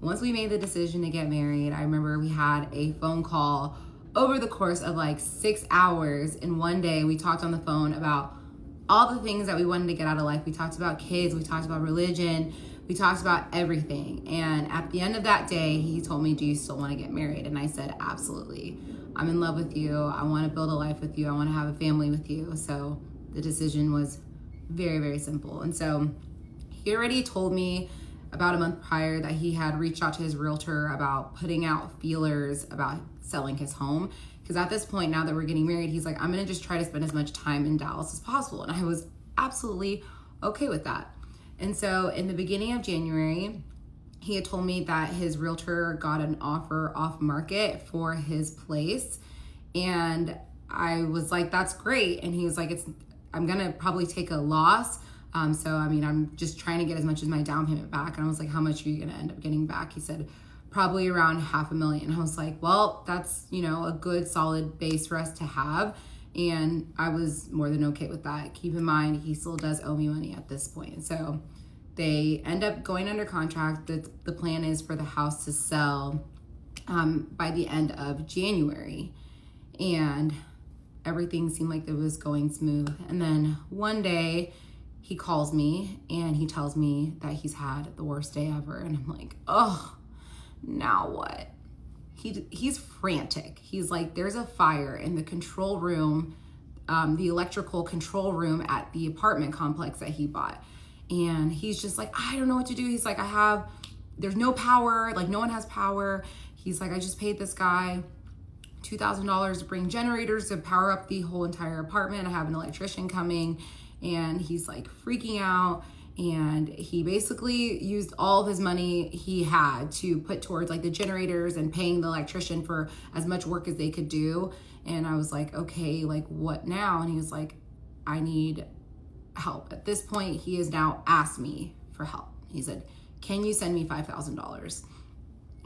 once we made the decision to get married, I remember we had a phone call over the course of like 6 hours. In one day, we talked on the phone about all the things that we wanted to get out of life. We talked about kids, we talked about religion, we talked about everything. And at the end of that day, he told me, do you still want to get married? And I said, absolutely. I'm in love with you. I want to build a life with you. I want to have a family with you. So the decision was very, very simple. And so he already told me about a month prior that he had reached out to his realtor about putting out feelers about selling his home. Because at this point, now that we're getting married, he's like, I'm going to just try to spend as much time in Dallas as possible. And I was absolutely okay with that. And so in the beginning of January, he had told me that his realtor got an offer off market for his place. And I was like, that's great. And he was like, I'm going to probably take a loss. So, I mean, I'm just trying to get as much as my down payment back. And I was like, how much are you going to end up getting back? He said, probably around $500,000. I was like, well, that's, a good solid base for us to have. And I was more than okay with that. Keep in mind, he still does owe me money at this point. So they end up going under contract. The plan is for the house to sell by the end of January. And everything seemed like it was going smooth. And then one day he calls me and he tells me that he's had the worst day ever. And I'm like, oh, now what? He's frantic. He's like, there's a fire in the control room, the electrical control room at the apartment complex that he bought. And he's just like, I don't know what to do. He's like, there's no power. Like, no one has power. He's like, I just paid this guy $2,000 to bring generators to power up the whole entire apartment. I have an electrician coming. And he's like freaking out. And he basically used all of his money he had to put towards like the generators and paying the electrician for as much work as they could do. And I was like, okay, like what now? And he was like, I need help. At this point, he has now asked me for help. He said, can you send me $5,000?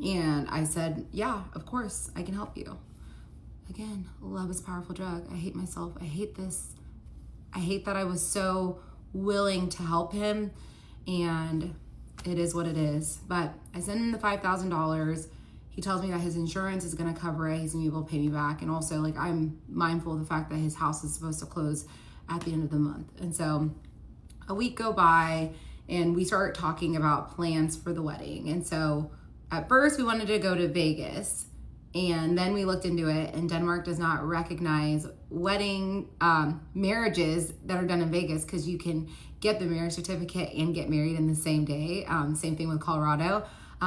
And I said, yeah, of course, I can help you. Again, love is a powerful drug. I hate myself. I hate this. I hate that I was so willing to help him, and it is what it is. But I send him the $5,000. He tells me that his insurance is going to cover it. He's going to be able to pay me back. And also, like, I'm mindful of the fact that his house is supposed to close at the end of the month. And so a week go by and we start talking about plans for the wedding. And so at first we wanted to go to Vegas. And then we looked into it, and Denmark does not recognize wedding marriages that are done in Vegas, because you can get the marriage certificate and get married in the same day. Same thing with Colorado.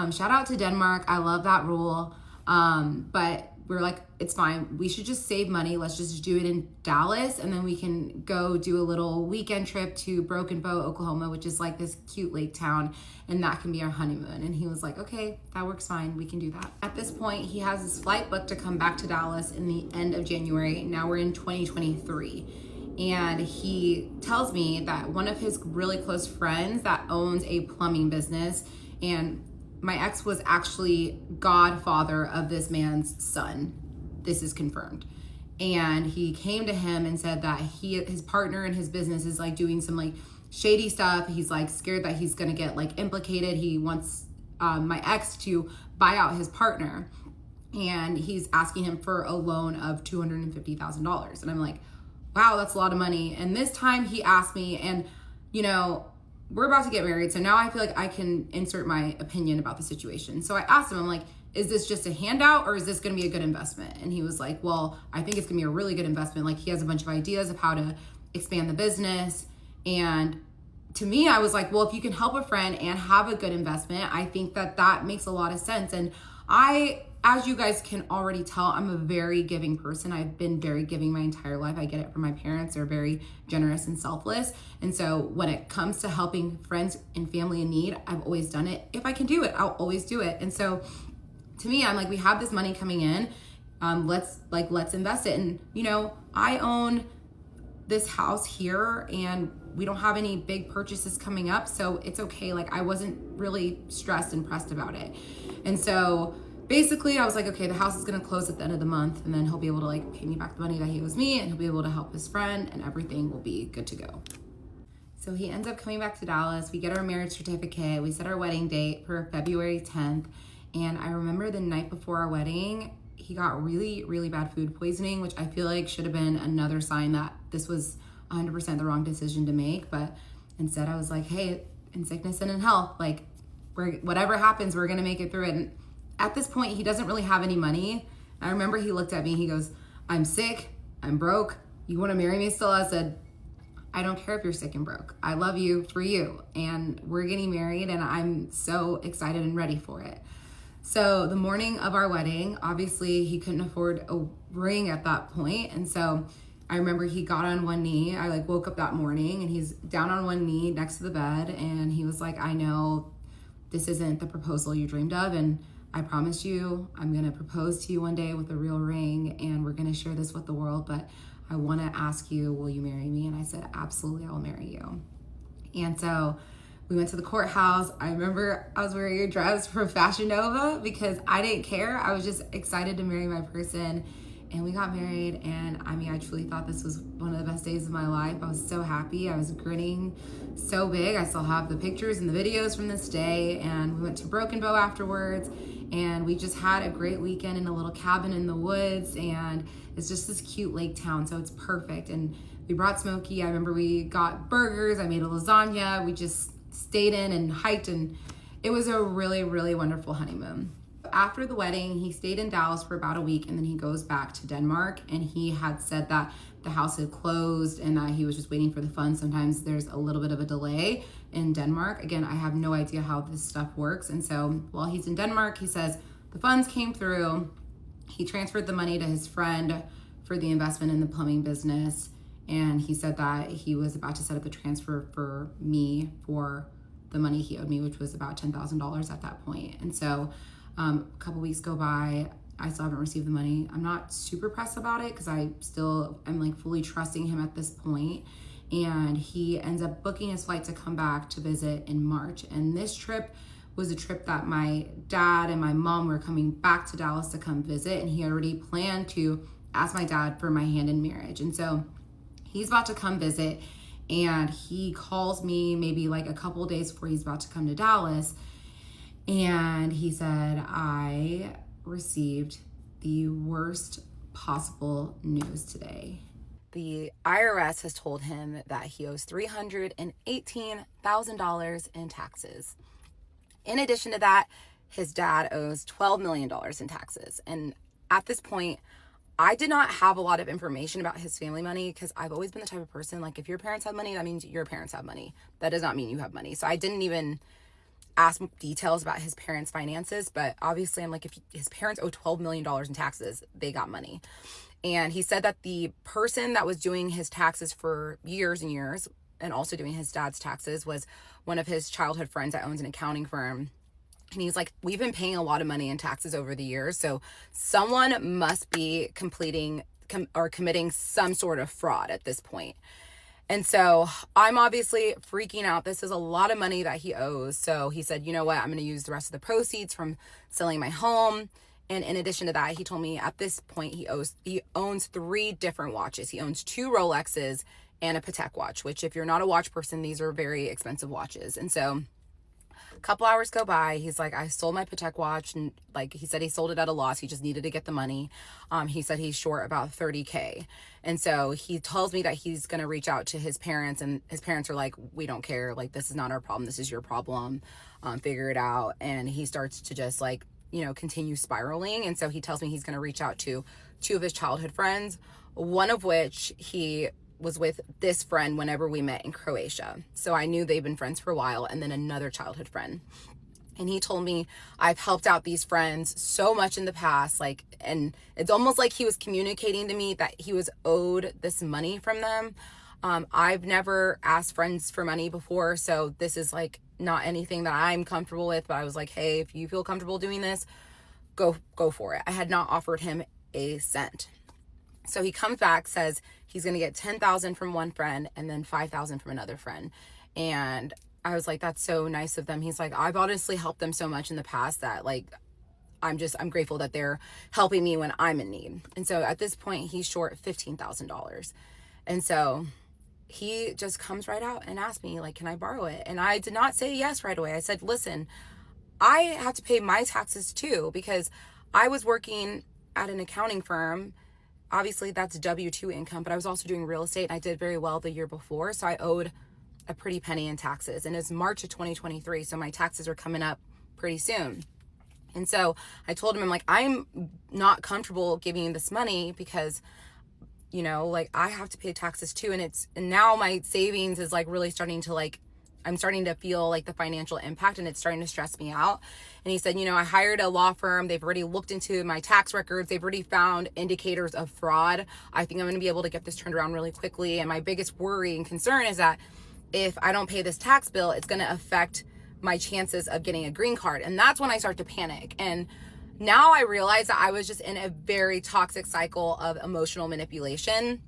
Shout out to Denmark. I love that rule. But we're like, it's fine. We should just save money. Let's just do it in Dallas. And then we can go do a little weekend trip to Broken Bow, Oklahoma, which is like this cute lake town. And that can be our honeymoon. And he was like, okay, that works fine. We can do that. At this point, he has his flight booked to come back to Dallas in the end of January. Now we're in 2023. And he tells me that one of his really close friends that owns a plumbing business, and my ex was actually godfather of this man's son. This is confirmed. And he came to him and said that his partner in his business is like doing some like shady stuff. He's like scared that he's gonna get like implicated. He wants my ex to buy out his partner. And he's asking him for a loan of $250,000. And I'm like, wow, that's a lot of money. And this time he asked me, and we're about to get married, so now I feel like I can insert my opinion about the situation. So I asked him, I'm like, is this just a handout or is this gonna be a good investment? And he was like, well, I think it's gonna be a really good investment. Like, he has a bunch of ideas of how to expand the business. And to me, I was like, well, if you can help a friend and have a good investment, I think that makes a lot of sense. And as you guys can already tell, I'm a very giving person. I've been very giving my entire life. I get it from my parents. They're very generous and selfless. And so when it comes to helping friends and family in need, I've always done it. If I can do it, I'll always do it. And so to me, I'm like, we have this money coming in. Let's invest it. And I own this house here, and we don't have any big purchases coming up, so it's okay. Like, I wasn't really stressed and pressed about it. And so basically I was like, okay, the house is gonna close at the end of the month, and then he'll be able to like pay me back the money that he owes me, and he'll be able to help his friend, and everything will be good to go. So So he ends up coming back to Dallas. We get our marriage certificate. We set our wedding date for February 10th. And I remember the night before our wedding, he got really, really bad food poisoning, which I feel like should have been another sign that this was 100% the wrong decision to make. But instead I was like, hey, in sickness and in health, like whatever happens, we're going to make it through it. And at this point, he doesn't really have any money. I remember he looked at me, he goes, I'm sick, I'm broke. You want to marry me still? I said, I don't care if you're sick and broke. I love you for you. And we're getting married and I'm so excited and ready for it. So the morning of our wedding, obviously he couldn't afford a ring at that point. And so I remember he got on one knee. I woke up that morning and he's down on one knee next to the bed. And he was like, I know this isn't the proposal you dreamed of. And I promise you, I'm going to propose to you one day with a real ring and we're going to share this with the world. But I want to ask you, will you marry me? And I said, absolutely, I'll marry you. And so we went to the courthouse. I remember I was wearing a dress from Fashion Nova because I didn't care. I was just excited to marry my person. And we got married. And I mean, I truly thought this was one of the best days of my life. I was so happy. I was grinning so big. I still have the pictures and the videos from this day. And we went to Broken Bow afterwards. And we just had a great weekend in a little cabin in the woods. And it's just this cute lake town. So it's perfect. And we brought Smokey. I remember we got burgers. I made a lasagna. We just stayed in and hiked. And it was a really, really wonderful honeymoon. After the wedding, he stayed in Dallas for about a week and then he goes back to Denmark. And he had said that the house had closed and that he was just waiting for the funds. Sometimes there's a little bit of a delay in Denmark. Again, I have no idea how this stuff works. And so while he's in Denmark, he says the funds came through. He transferred the money to his friend for the investment in the plumbing business. And he said that he was about to set up the transfer for me for the money he owed me, which was about $10,000 at that point. And so a couple weeks go by. I still haven't received the money. I'm not super pressed about it because I still am fully trusting him at this point. And he ends up booking his flight to come back to visit in March. And this trip was a trip that my dad and my mom were coming back to Dallas to come visit. And he already planned to ask my dad for my hand in marriage. And so he's about to come visit and he calls me maybe a couple of days before he's about to come to Dallas. And he said, I received the worst possible news today. The IRS has told him that he owes $318,000 in taxes. In addition to that, his dad owes $12 million in taxes. And at this point, I did not have a lot of information about his family money because I've always been the type of person, if your parents have money, that means your parents have money. That does not mean you have money. So I didn't even ask details about his parents' finances, but obviously I'm if his parents owe $12 million in taxes, they got money. And he said that the person that was doing his taxes for years and years and also doing his dad's taxes was one of his childhood friends that owns an accounting firm. And he's like, we've been paying a lot of money in taxes over the years, so someone must be committing some sort of fraud at this point. And so I'm obviously freaking out. This is a lot of money that he owes. So he said, you know what? I'm going to use the rest of the proceeds from selling my home. And in addition to that, he told me at this point he owns 3 different watches. He owns 2 Rolexes and a Patek watch, which if you're not a watch person, these are very expensive watches. And so a couple hours go by. He's like, I sold my Patek watch. And he said he sold it at a loss. He just needed to get the money. He said he's short about $30K. And so he tells me that he's going to reach out to his parents, and his parents are like, we don't care. This is not our problem. This is your problem. Figure it out. And he starts to just continue spiraling. And so he tells me he's going to reach out to 2 of his childhood friends, one of which he was with this friend whenever we met in Croatia. So I knew they've been friends for a while, and then another childhood friend. And he told me, I've helped out these friends so much in the past, and it's almost like he was communicating to me that he was owed this money from them. I've never asked friends for money before, so this is not anything that I'm comfortable with, but I was like, hey, if you feel comfortable doing this, go for it. I had not offered him a cent. So he comes back, says he's going to get $10,000 from one friend and then $5,000 from another friend. And I was like, that's so nice of them. He's like, I've honestly helped them so much in the past that I'm grateful that they're helping me when I'm in need. And so at this point, he's short $15,000. And so he just comes right out and asks me, like, can I borrow it? And I did not say yes right away. I said, listen, I have to pay my taxes too, because I was working at an accounting firm. Obviously that's W-2 income, but I was also doing real estate and I did very well the year before. So I owed a pretty penny in taxes, and it's March of 2023. So my taxes are coming up pretty soon. And so I told him, I'm like, I'm not comfortable giving you this money because, you know, like, I have to pay taxes too. And now my savings is like really starting to, like, I'm starting to feel like the financial impact, and it's starting to stress me out. And he said, you know, I hired a law firm. They've already looked into my tax records. They've already found indicators of fraud. I think I'm going to be able to get this turned around really quickly. And my biggest worry and concern is that if I don't pay this tax bill, it's going to affect my chances of getting a green card. And that's when I start to panic. And now I realize that I was just in a very toxic cycle of emotional manipulation.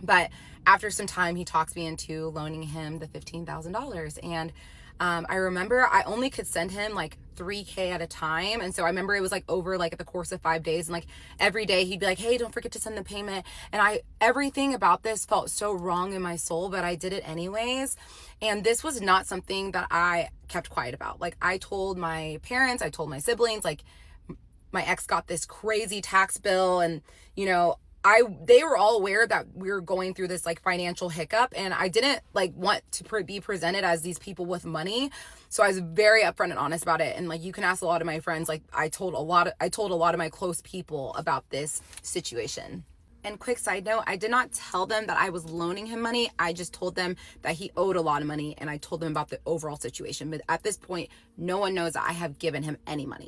But after some time, he talks me into loaning him the $15,000. And I remember I only could send him like $3,000 at a time. And so I remember it was like over like the course of 5 days. And like every day he'd be like, hey, don't forget to send the payment. And everything about this felt so wrong in my soul, but I did it anyways. And this was not something that I kept quiet about. Like, I told my parents, I told my siblings, like, my ex got this crazy tax bill, and, you know, they were all aware that we were going through this like financial hiccup, and I didn't like want to be presented as these people with money. So I was very upfront and honest about it. And like, you can ask a lot of my friends, like I told a lot of my close people about this situation. And quick side note, I did not tell them that I was loaning him money. I just told them that he owed a lot of money, and I told them about the overall situation. But at this point, no one knows that I have given him any money.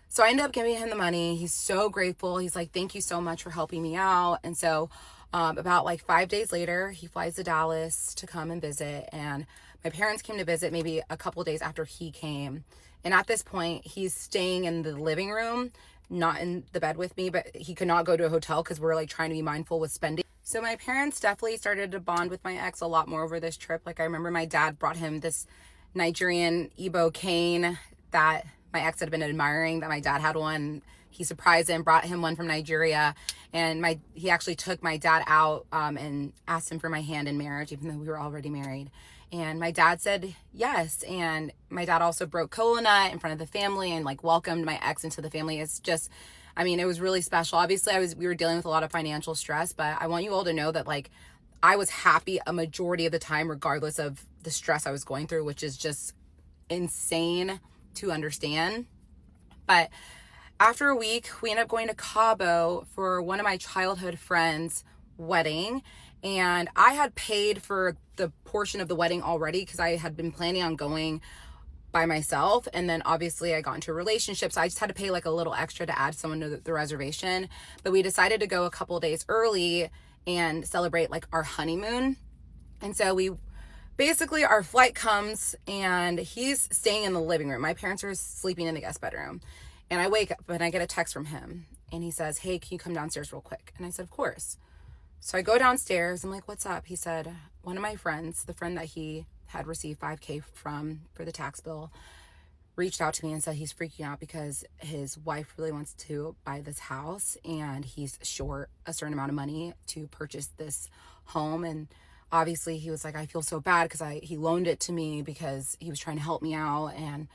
So I ended up giving him the money. He's so grateful. He's like, thank you so much for helping me out. And so about like 5 days later, he flies to Dallas to come and visit. And my parents came to visit maybe a couple of days after he came. And at this point, he's staying in the living room, not in the bed with me, but he could not go to a hotel because we're like trying to be mindful with spending. So my parents definitely started to bond with my ex a lot more over this trip. Like, I remember my dad brought him this Nigerian Igbo cane that my ex had been admiring, that my dad had one. He surprised him, brought him one from Nigeria. And he actually took my dad out and asked him for my hand in marriage, even though we were already married. And my dad said yes. And my dad also broke kola nut in front of the family and like welcomed my ex into the family. It's just, I mean, it was really special. Obviously we were dealing with a lot of financial stress, but I want you all to know that like I was happy a majority of the time, regardless of the stress I was going through, which is just insane to understand. But after a week, we ended up going to Cabo for one of my childhood friends' wedding. And I had paid for the portion of the wedding already because I had been planning on going by myself. And then obviously I got into a relationship, so I just had to pay like a little extra to add someone to the reservation. But we decided to go a couple days early and celebrate like our honeymoon. And so basically our flight comes and he's staying in the living room. My parents are sleeping in the guest bedroom. And I wake up and I get a text from him. And he says, hey, can you come downstairs real quick? And I said, of course. So I go downstairs. I'm like, what's up? He said, one of my friends, the friend that he had received $5,000 from for the tax bill, reached out to me and said he's freaking out because his wife really wants to buy this house and he's short a certain amount of money to purchase this home. And obviously he was like, I feel so bad because he loaned it to me because he was trying to help me out. And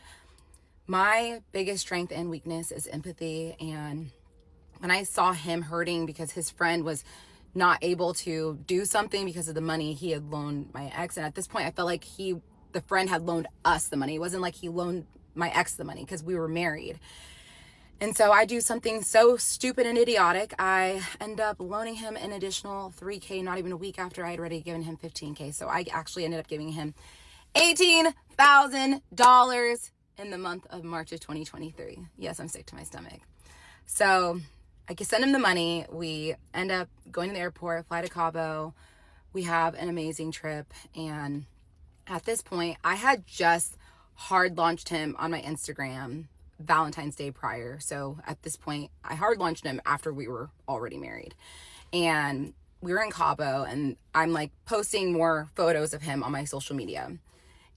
my biggest strength and weakness is empathy. And when I saw him hurting because his friend was not able to do something because of the money he had loaned my ex, and at this point I felt like the friend had loaned us the money. It wasn't like he loaned my ex the money because we were married. And so I do something so stupid and idiotic. I end up loaning him an additional $3,000 not even a week after I had already given him $15,000. So I actually ended up giving him $18,000 in the month of March of 2023. Yes, I'm sick to my stomach. So I can send him the money. We end up going to the airport, fly to Cabo. We have an amazing trip. And at this point, I had just hard launched him on my Instagram Valentine's Day prior. So at this point, I hard launched him after we were already married. And we were in Cabo, and I'm like posting more photos of him on my social media.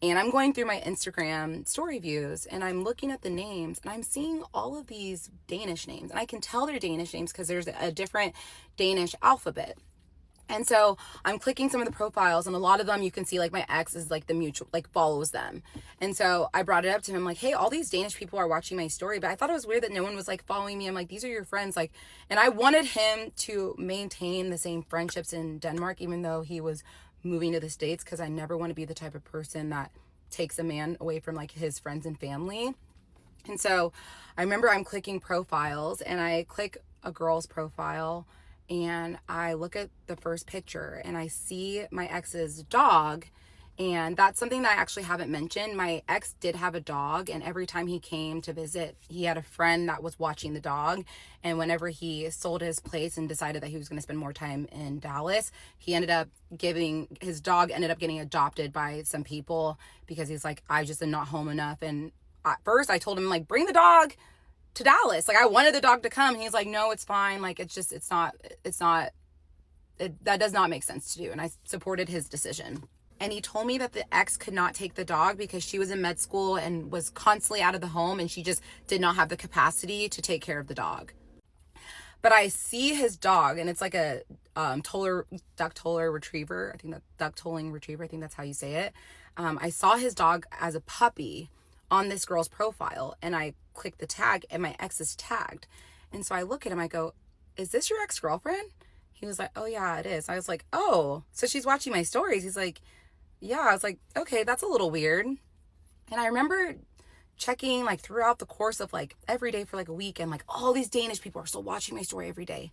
And I'm going through my Instagram story views and I'm looking at the names and I'm seeing all of these Danish names. And I can tell they're Danish names because there's a different Danish alphabet. And so I'm clicking some of the profiles, and a lot of them you can see like my ex is like the mutual, like follows them. And so I brought it up to him like, hey, all these Danish people are watching my story, but I thought it was weird that no one was like following me. I'm like, these are your friends. Like, and I wanted him to maintain the same friendships in Denmark, even though he was moving to the States, because I never want to be the type of person that takes a man away from like his friends and family. And so I remember I'm clicking profiles, and I click a girl's profile, and I look at the first picture and I see my ex's dog. And that's something that I actually haven't mentioned. My ex did have a dog, and every time he came to visit, he had a friend that was watching the dog. And whenever he sold his place and decided that he was going to spend more time in Dallas, his dog ended up getting adopted by some people, because he's like, I just am not home enough. And at first I told him like, bring the dog to Dallas. Like, I wanted the dog to come. He's like, no, it's fine. Like, that does not make sense to do. And I supported his decision. And he told me that the ex could not take the dog because she was in med school and was constantly out of the home, and she just did not have the capacity to take care of the dog. But I see his dog, and it's like a duck-toller retriever. I think duck-tolling retriever. I think that's how you say it. I saw his dog as a puppy on this girl's profile, and I click the tag, and my ex is tagged. And so I look at him, I go, is this your ex-girlfriend? He was like, oh yeah, it is. I was like, oh, so she's watching my stories. He's like, yeah. I was like, okay, that's a little weird. And I remember checking like throughout the course of like every day for like a week, and like all these Danish people are still watching my story every day.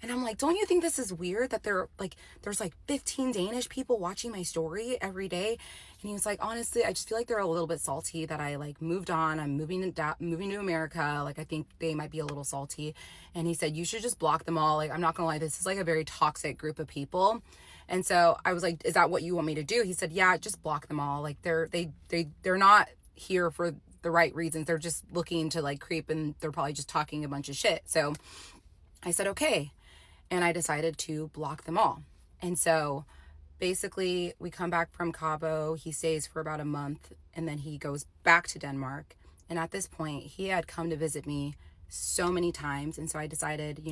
And I'm like, don't you think this is weird that there's like 15 Danish people watching my story every day? And he was like, honestly, I just feel like they're a little bit salty that I like moved on. I'm moving to America. Like, I think they might be a little salty. And he said, you should just block them all. Like, I'm not gonna lie, this is like a very toxic group of people. And so I was like, is that what you want me to do? He said, yeah, just block them all. Like, they're not here for the right reasons. They're just looking to like creep, and they're probably just talking a bunch of shit. So I said, okay. And I decided to block them all. And so basically we come back from Cabo, he stays for about a month, and then he goes back to Denmark. And at this point, he had come to visit me so many times. And so I decided,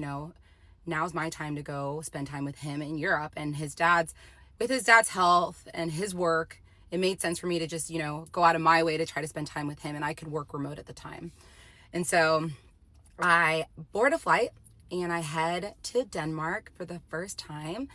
now's my time to go spend time with him in Europe. And with his dad's health and his work, it made sense for me to just, go out of my way to try to spend time with him. And I could work remote at the time. And so I board a flight, and I head to Denmark for the first time,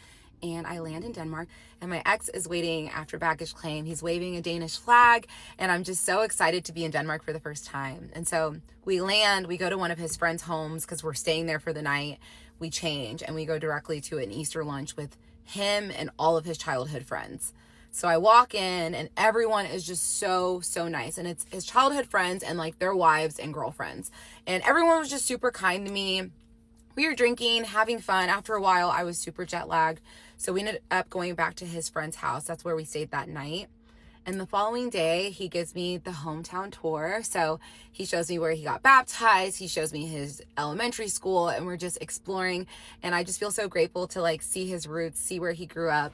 and I land in Denmark, and my ex is waiting after baggage claim. He's waving a Danish flag, and I'm just so excited to be in Denmark for the first time. And so we land, we go to one of his friends' homes because we're staying there for the night. We change, and we go directly to an Easter lunch with him and all of his childhood friends. So I walk in, and everyone is just so, so nice. And it's his childhood friends and like their wives and girlfriends. And everyone was just super kind to me. We were drinking, having fun. After a while, I was super jet lagged. So we ended up going back to his friend's house. That's where we stayed that night. And the following day, he gives me the hometown tour. So he shows me where he got baptized. He shows me his elementary school, and we're just exploring. And I just feel so grateful to like see his roots, see where he grew up.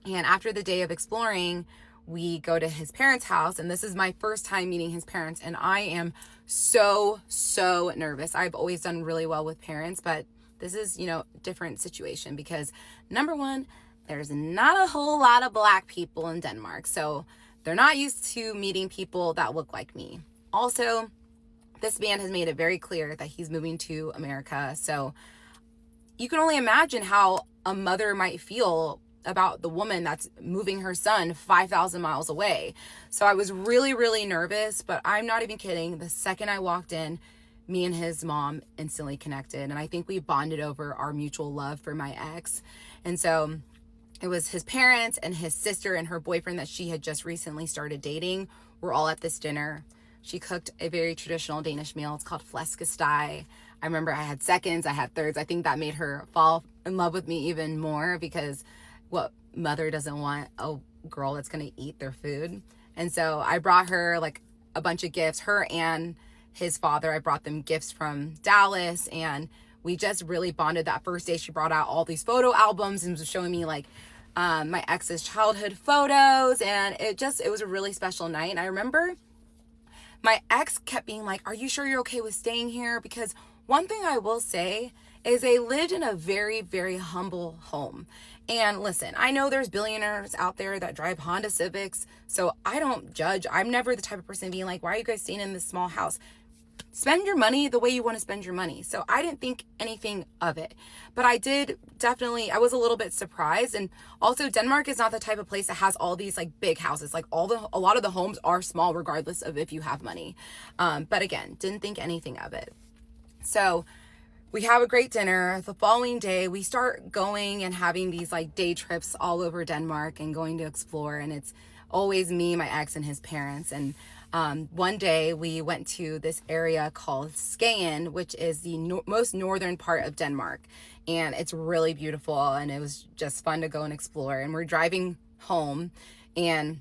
And after the day of exploring, we go to his parents' house, and this is my first time meeting his parents, and I am so, so nervous. I've always done really well with parents, but this is, different situation because number one, there's not a whole lot of Black people in Denmark, so they're not used to meeting people that look like me. Also, this man has made it very clear that he's moving to America, so you can only imagine how a mother might feel about the woman that's moving her son 5,000 miles away. So I was really, really nervous, but I'm not even kidding. The second I walked in, me and his mom instantly connected. And I think we bonded over our mutual love for my ex. And so it was his parents and his sister and her boyfriend that she had just recently started dating. We're all at this dinner. She cooked a very traditional Danish meal. It's called flæskesteg. I remember I had seconds, I had thirds. I think that made her fall in love with me even more, because what mother doesn't want a girl that's going to eat their food? And so I brought her like a bunch of gifts, her and his father. I brought them gifts from Dallas, and we just really bonded that first day. She brought out all these photo albums and was showing me like my ex's childhood photos, and it was a really special night. And I remember my ex kept being like, are you sure you're okay with staying here? Because one thing I will say is they lived in a very, very humble home. And listen, I know there's billionaires out there that drive Honda Civics, so I don't judge. I'm never the type of person being like, why are you guys staying in this small house? Spend your money the way you want to spend your money. So I didn't think anything of it, but I was a little bit surprised. And also, Denmark is not the type of place that has all these like big houses. Like a lot of the homes are small regardless of if you have money. But again, didn't think anything of it. So we have a great dinner. The following day, we start going and having these like day trips all over Denmark and going to explore. And it's always me, my ex, and his parents. And one day we went to this area called Skagen, which is the most northern part of Denmark. And it's really beautiful. And it was just fun to go and explore. And we're driving home, and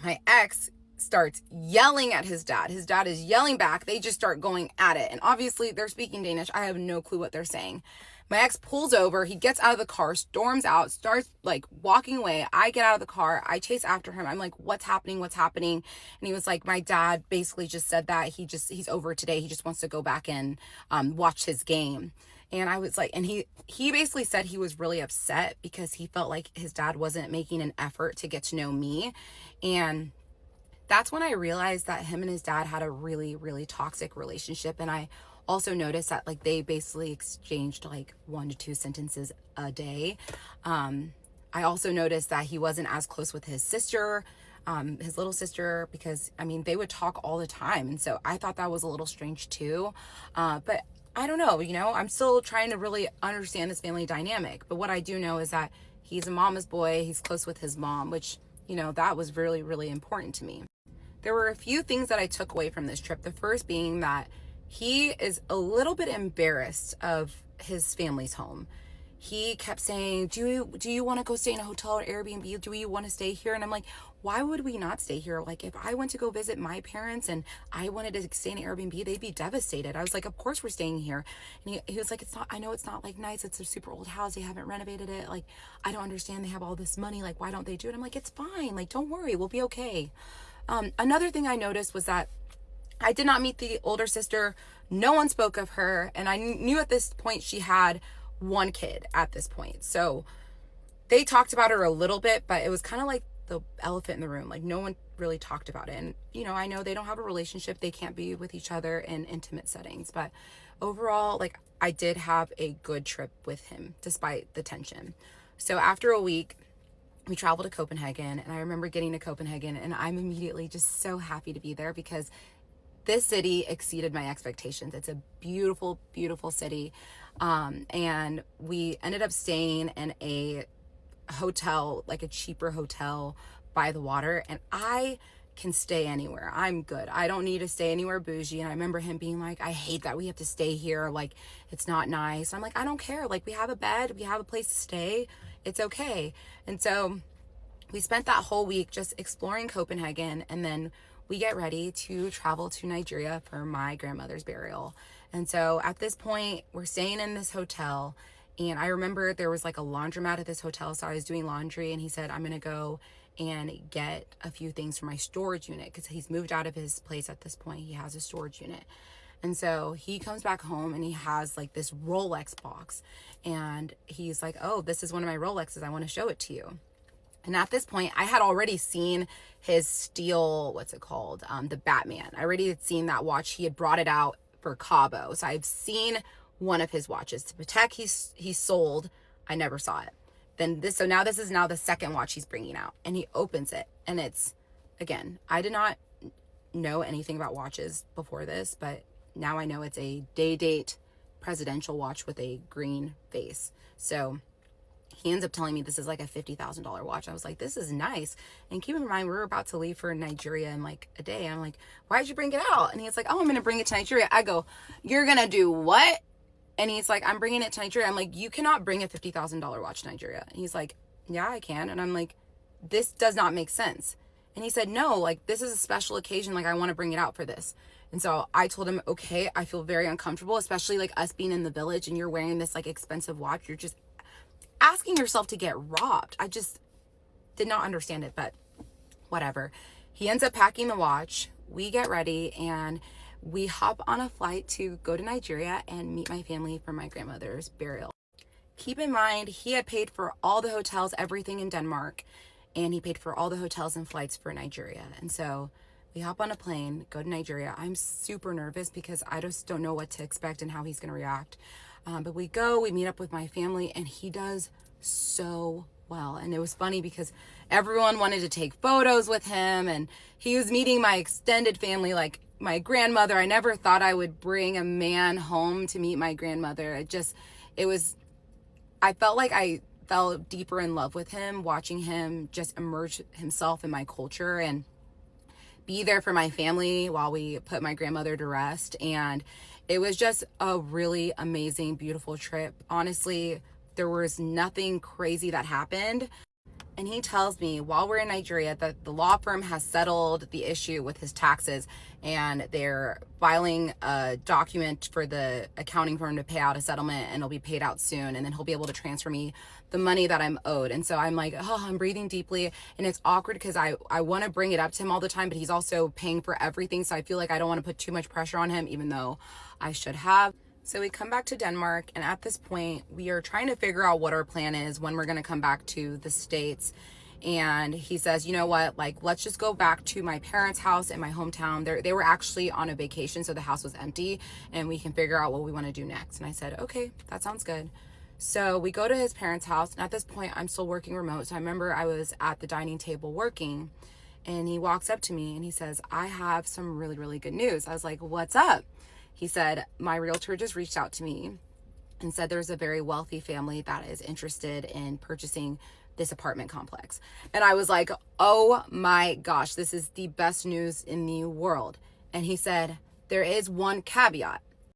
my ex starts yelling at his dad. His dad is yelling back. They just start going at it. And obviously they're speaking Danish. I have no clue what they're saying. My ex pulls over. He gets out of the car, storms out, starts like walking away. I get out of the car. I chase after him. I'm like, what's happening? What's happening? And he was like, my dad basically just said that he's over today. He just wants to go back and watch his game. And I was like, and he basically said he was really upset because he felt like his dad wasn't making an effort to get to know me. And that's when I realized that him and his dad had a really, really toxic relationship. And I also noticed that like they basically exchanged like 1 to 2 sentences a day. I also noticed that he wasn't as close with his sister, his little sister, because I mean, they would talk all the time. And so I thought that was a little strange too. But I don't know, I'm still trying to really understand this family dynamic. But what I do know is that he's a mama's boy. He's close with his mom, which, that was really, really important to me. There were a few things that I took away from this trip. The first being that he is a little bit embarrassed of his family's home. He kept saying, do you want to go stay in a hotel or Airbnb? Do you want to stay here? And I'm like, why would we not stay here? Like, if I went to go visit my parents and I wanted to stay in an Airbnb, they'd be devastated. I was like, of course we're staying here. And he was like, I know it's not like nice. It's a super old house. They haven't renovated it. Like, I don't understand. They have all this money. Like, why don't they do it? I'm like, it's fine. Like, don't worry. We'll be okay. Another thing I noticed was that I did not meet the older sister. No one spoke of her. And I knew at this point she had one kid at this point. So they talked about her a little bit, but it was kind of like the elephant in the room. Like no one really talked about it. And, I know they don't have a relationship. They can't be with each other in intimate settings. But overall, like I did have a good trip with him despite the tension. So after a week, we traveled to Copenhagen, and I remember getting to Copenhagen and I'm immediately just so happy to be there because this city exceeded my expectations. It's a beautiful, beautiful city. And we ended up staying in a hotel, like a cheaper hotel by the water. And I can stay anywhere. I'm good. I don't need to stay anywhere bougie. And I remember him being like, I hate that we have to stay here. Like, it's not nice. I'm like, I don't care. Like, we have a bed, we have a place to stay. It's okay. And so we spent that whole week just exploring Copenhagen, and then we get ready to travel to Nigeria for my grandmother's burial. And so at this point, we're staying in this hotel, and I remember there was like a laundromat at this hotel, so I was doing laundry, and he said, I'm gonna go and get a few things for my storage unit, because he's moved out of his place at this point. He has a storage unit. And so he comes back home and he has like this Rolex box, and he's like, oh, this is one of my Rolexes. I want to show it to you. And at this point, I had already seen his steel, what's it called? The Batman. I already had seen that watch. He had brought it out for Cabo. So I've seen one of his watches. The Patek he sold, I never saw it. So now this is the second watch he's bringing out. And he opens it. And it's, again, I did not know anything about watches before this, but now I know it's a day-date presidential watch with a green face. So he ends up telling me this is like a $50,000 watch. I was like, this is nice. And keep in mind, we're about to leave for Nigeria in like a day. I'm like, why'd you bring it out? And he's like, oh, I'm going to bring it to Nigeria. I go, you're going to do what? And he's like, I'm bringing it to Nigeria. I'm like, you cannot bring a $50,000 watch to Nigeria. And he's like, yeah, I can. And I'm like, this does not make sense. And he said, no, like, this is a special occasion. Like, I want to bring it out for this. And so I told him, okay, I feel very uncomfortable, especially like us being in the village and you're wearing this like expensive watch. You're just asking yourself to get robbed. I just did not understand it, but whatever. He ends up packing the watch. We get ready, and we hop on a flight to go to Nigeria and meet my family for my grandmother's burial. Keep in mind, he had paid for all the hotels, everything in Denmark, and he paid for all the hotels and flights for Nigeria. And so we hop on a plane, go to Nigeria. I'm super nervous because I just don't know what to expect and how he's going to react. But we go, we meet up with my family, and he does so well. And it was funny because everyone wanted to take photos with him, and he was meeting my extended family, like my grandmother. I never thought I would bring a man home to meet my grandmother. I felt like I fell deeper in love with him, watching him just emerge himself in my culture and be there for my family while we put my grandmother to rest. And it was just a really amazing, beautiful trip. Honestly, there was nothing crazy that happened. And he tells me while we're in Nigeria that the law firm has settled the issue with his taxes, and they're filing a document for the accounting firm to pay out a settlement, and it'll be paid out soon. And then he'll be able to transfer me the money that I'm owed. And so I'm like, oh, I'm breathing deeply. And it's awkward because I want to bring it up to him all the time, but he's also paying for everything. So I feel like I don't want to put too much pressure on him, even though I should have. So we come back to Denmark, and at this point, we are trying to figure out what our plan is, when we're going to come back to the States. And he says, you know what, like, let's just go back to my parents' house in my hometown. They were actually on a vacation, so the house was empty, and we can figure out what we want to do next. And I said, okay, that sounds good. So we go to his parents' house, and at this point, I'm still working remote. So I remember I was at the dining table working, and he walks up to me, and he says, I have some really, really good news. I was like, what's up? He said, my realtor just reached out to me and said there's a very wealthy family that is interested in purchasing this apartment complex. And I was like, oh my gosh, this is the best news in the world. And he said, there is one caveat.